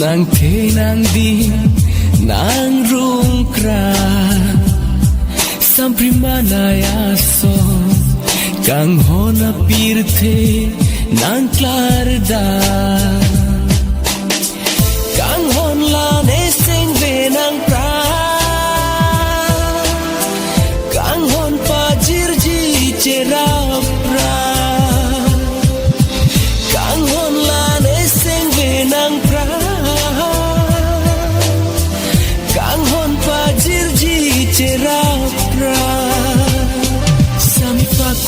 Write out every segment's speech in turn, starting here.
Nang te nang di nang rungkra sampri manayaso kang hona pirthe nang klarda kang hon la ne sengve nang pra kang hon pajir ji chera pra kang hon la ne sengve nang pra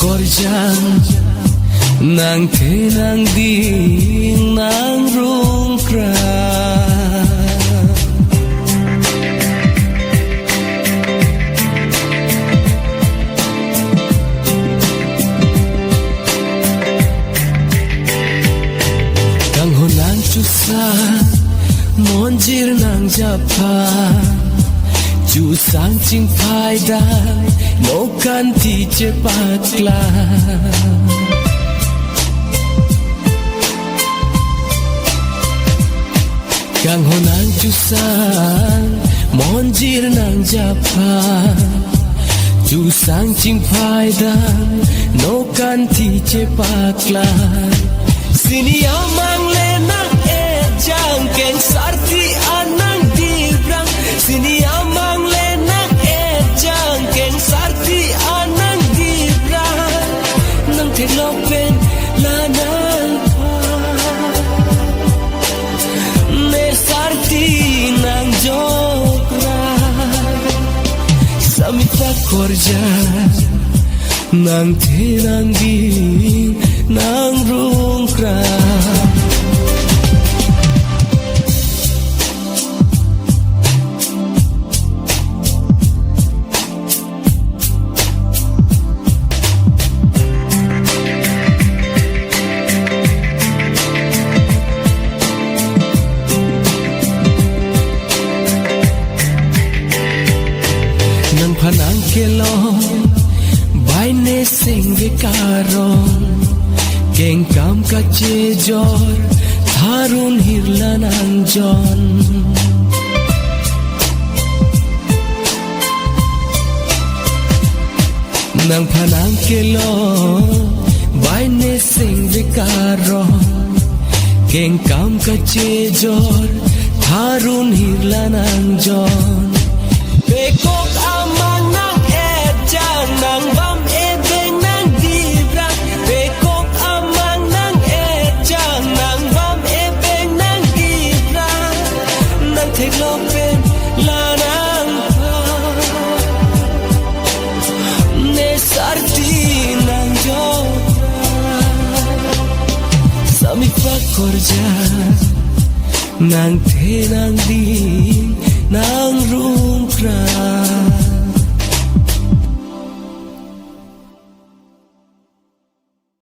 korjang nang te nang ding nang rungkra kang honang chusa monjir nang japa chu sang ching phai dai no kan ti cepat lah kang honang chu sang monjir nang japa chu sang ching phai dai no kan ti cepat lah sini amang le nang e jang keng sarti anang dibrang sini amang le nang e jang keng sarti anang dibrang nang te lopen la nang ne sarti nang jokra samita korja nang te nang di nang rungkra Panang kelong bai ne sing vikarong keng kam ka chejor tharun hirlan anjon nang panang kelong bai ne sing vikarong keng kam ka chejor tharun hirlan anjon bekok amang nang ejang nang bam ebeng nang dibrang bekok amang nang ejang nang bam ebeng nang dibrang nang teglopen la nang ne sarti nang jokra sami pa korja nang te nang di nang rungkra